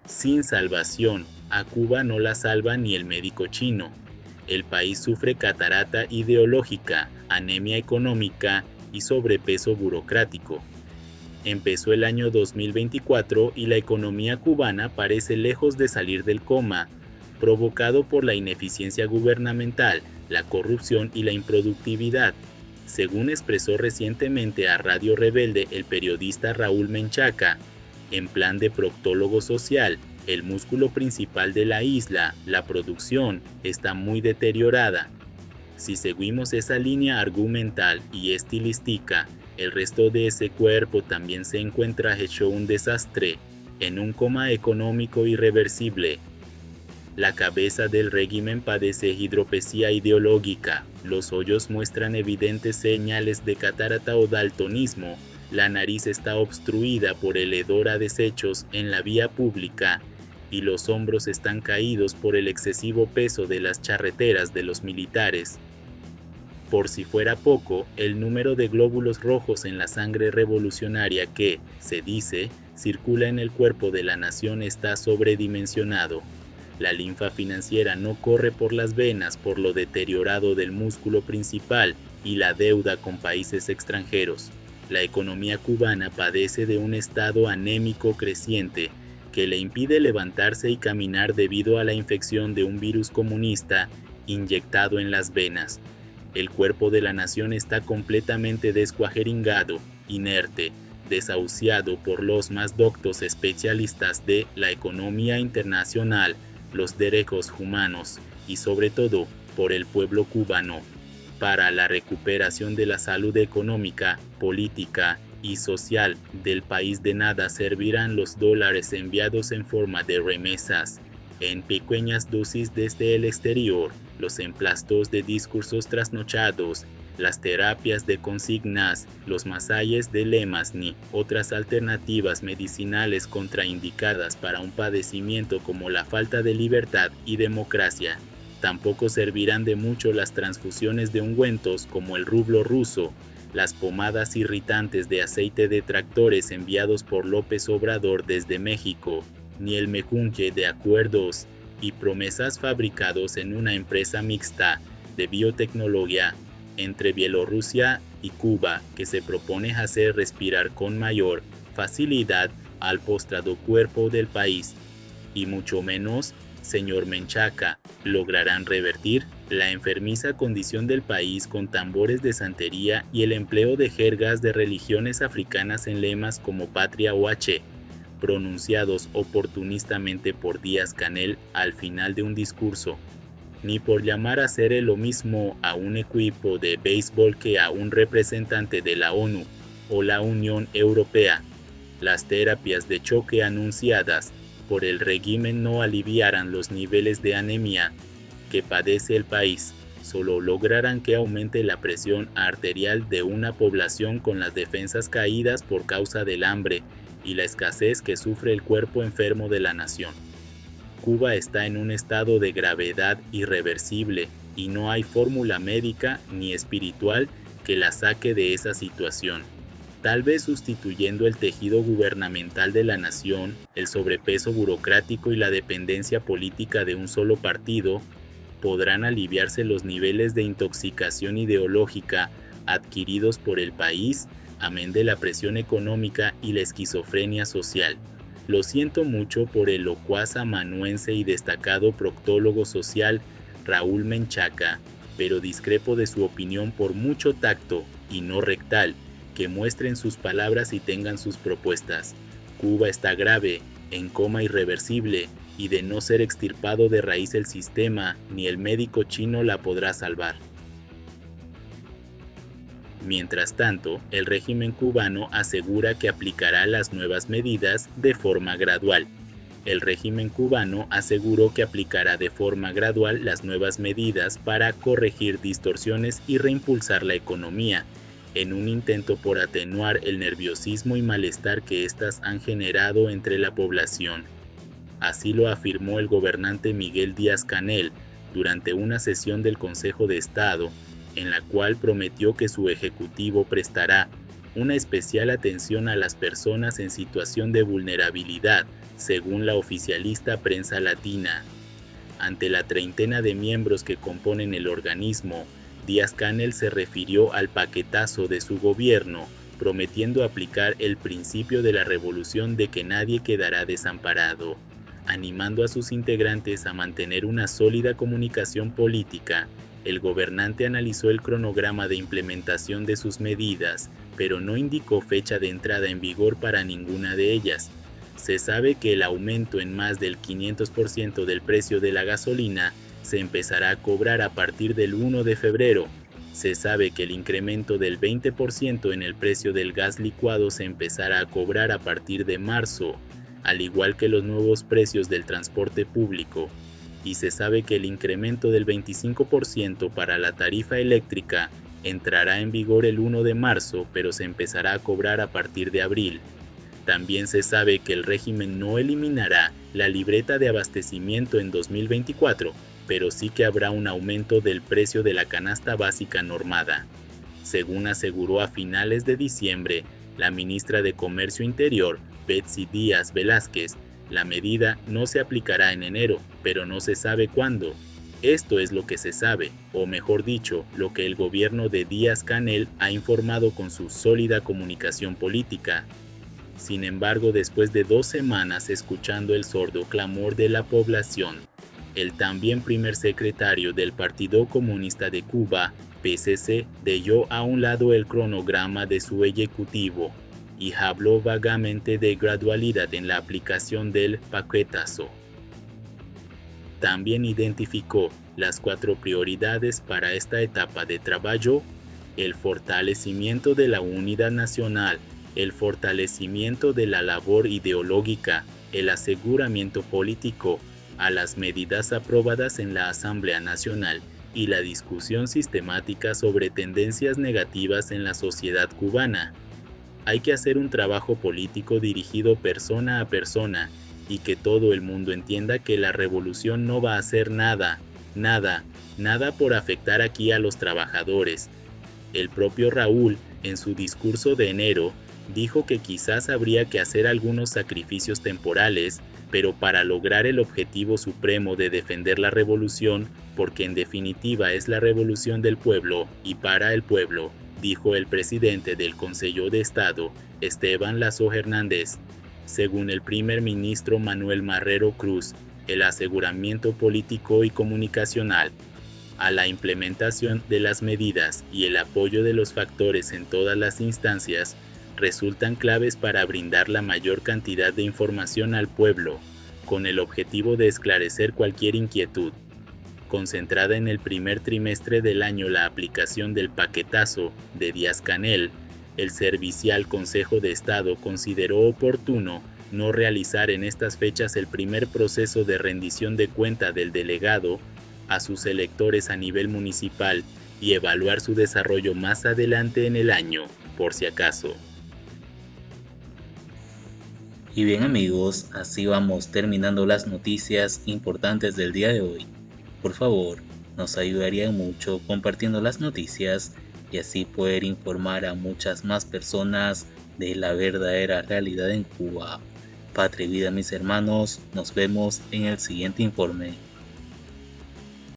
sin salvación. A Cuba no la salva ni el médico chino. El país sufre catarata ideológica, anemia económica y sobrepeso burocrático. Empezó el año 2024 y la economía cubana parece lejos de salir del coma, provocado por la ineficiencia gubernamental, la corrupción y la improductividad. Según expresó recientemente a Radio Rebelde el periodista Raúl Menchaca, en plan de proctólogo social, el músculo principal de la isla, la producción, está muy deteriorada. Si seguimos esa línea argumental y estilística, el resto de ese cuerpo también se encuentra hecho un desastre, en un coma económico irreversible. La cabeza del régimen padece hidropesía ideológica, los hoyos muestran evidentes señales de catarata o daltonismo, la nariz está obstruida por el hedor a desechos en la vía pública y los hombros están caídos por el excesivo peso de las charreteras de los militares. Por si fuera poco, el número de glóbulos rojos en la sangre revolucionaria que, se dice, circula en el cuerpo de la nación está sobredimensionado. La linfa financiera no corre por las venas por lo deteriorado del músculo principal y la deuda con países extranjeros. La economía cubana padece de un estado anémico creciente que le impide levantarse y caminar debido a la infección de un virus comunista inyectado en las venas. El cuerpo de la nación está completamente descuajeringado, inerte, desahuciado por los más doctos especialistas de la economía internacional, los derechos humanos y sobre todo por el pueblo cubano. Para la recuperación de la salud económica, política y social del país de nada servirán los dólares enviados en forma de remesas, en pequeñas dosis desde el exterior, los emplastos de discursos trasnochados, las terapias de consignas, los masajes de lemas ni otras alternativas medicinales contraindicadas para un padecimiento como la falta de libertad y democracia. Tampoco servirán de mucho las transfusiones de ungüentos como el rublo ruso, las pomadas irritantes de aceite de tractores enviados por López Obrador desde México, ni el mejunje de acuerdos y promesas fabricados en una empresa mixta de biotecnología entre Bielorrusia y Cuba que se propone hacer respirar con mayor facilidad al postrado cuerpo del país, y mucho menos, señor Menchaca, lograrán revertir la enfermiza condición del país con tambores de santería y el empleo de jergas de religiones africanas en lemas como Patria o H, pronunciados oportunistamente por Díaz-Canel al final de un discurso, ni por llamar a hacer lo mismo a un equipo de béisbol que a un representante de la ONU o la Unión Europea. Las terapias de choque anunciadas por el régimen no aliviarán los niveles de anemia que padece el país, solo lograrán que aumente la presión arterial de una población con las defensas caídas por causa del hambre y la escasez que sufre el cuerpo enfermo de la nación. Cuba está en un estado de gravedad irreversible y no hay fórmula médica ni espiritual que la saque de esa situación. Tal vez sustituyendo el tejido gubernamental de la nación, el sobrepeso burocrático y la dependencia política de un solo partido, podrán aliviarse los niveles de intoxicación ideológica adquiridos por el país, amén de la presión económica y la esquizofrenia social. Lo siento mucho por el locuaz amanuense y destacado proctólogo social Raúl Menchaca, pero discrepo de su opinión por mucho tacto, y no rectal, que muestren sus palabras y tengan sus propuestas. Cuba está grave, en coma irreversible, y de no ser extirpado de raíz el sistema, ni el médico chino la podrá salvar. Mientras tanto, el régimen cubano asegura que aplicará las nuevas medidas de forma gradual. El régimen cubano aseguró que aplicará de forma gradual las nuevas medidas para corregir distorsiones y reimpulsar la economía, en un intento por atenuar el nerviosismo y malestar que éstas han generado entre la población. Así lo afirmó el gobernante Miguel Díaz-Canel durante una sesión del Consejo de Estado, en la cual prometió que su ejecutivo prestará una especial atención a las personas en situación de vulnerabilidad según la oficialista Prensa Latina. Ante la treintena de miembros que componen el organismo, Díaz-Canel se refirió al paquetazo de su gobierno, prometiendo aplicar el principio de la revolución de que nadie quedará desamparado, animando a sus integrantes a mantener una sólida comunicación política. El gobernante analizó el cronograma de implementación de sus medidas, pero no indicó fecha de entrada en vigor para ninguna de ellas. Se sabe que el aumento en más del 500% del precio de la gasolina se empezará a cobrar a partir del 1 de febrero. Se sabe que el incremento del 20% en el precio del gas licuado se empezará a cobrar a partir de marzo, al igual que los nuevos precios del transporte público. Y se sabe que el incremento del 25% para la tarifa eléctrica entrará en vigor el 1 de marzo, pero se empezará a cobrar a partir de abril. También se sabe que el régimen no eliminará la libreta de abastecimiento en 2024, pero sí que habrá un aumento del precio de la canasta básica normada. Según aseguró a finales de diciembre la ministra de Comercio Interior, Betsy Díaz Velázquez, la medida no se aplicará en enero, pero no se sabe cuándo. Esto es lo que se sabe, o mejor dicho, lo que el gobierno de Díaz-Canel ha informado con su sólida comunicación política. Sin embargo, después de 2 semanas escuchando el sordo clamor de la población, el también primer secretario del Partido Comunista de Cuba, PCC, dejó a un lado el cronograma de su ejecutivo y habló vagamente de gradualidad en la aplicación del paquetazo. También identificó las 4 prioridades para esta etapa de trabajo: el fortalecimiento de la unidad nacional, el fortalecimiento de la labor ideológica, el aseguramiento político a las medidas aprobadas en la Asamblea Nacional y la discusión sistemática sobre tendencias negativas en la sociedad cubana. Hay que hacer un trabajo político dirigido persona a persona y que todo el mundo entienda que la revolución no va a hacer nada por afectar aquí a los trabajadores. El propio Raúl, en su discurso de enero, dijo que quizás habría que hacer algunos sacrificios temporales, pero para lograr el objetivo supremo de defender la revolución, porque en definitiva es la revolución del pueblo y para el pueblo, dijo el presidente del Consejo de Estado, Esteban Lazo Hernández. Según el primer ministro Manuel Marrero Cruz, el aseguramiento político y comunicacional a la implementación de las medidas y el apoyo de los factores en todas las instancias resultan claves para brindar la mayor cantidad de información al pueblo, con el objetivo de esclarecer cualquier inquietud. Concentrada en el primer trimestre del año la aplicación del paquetazo de Díaz-Canel, el servicial Consejo de Estado consideró oportuno no realizar en estas fechas el primer proceso de rendición de cuenta del delegado a sus electores a nivel municipal y evaluar su desarrollo más adelante en el año, por si acaso. Y bien amigos, así vamos terminando las noticias importantes del día de hoy. Por favor, nos ayudarían mucho compartiendo las noticias y así poder informar a muchas más personas de la verdadera realidad en Cuba. Patria y vida mis hermanos, nos vemos en el siguiente informe.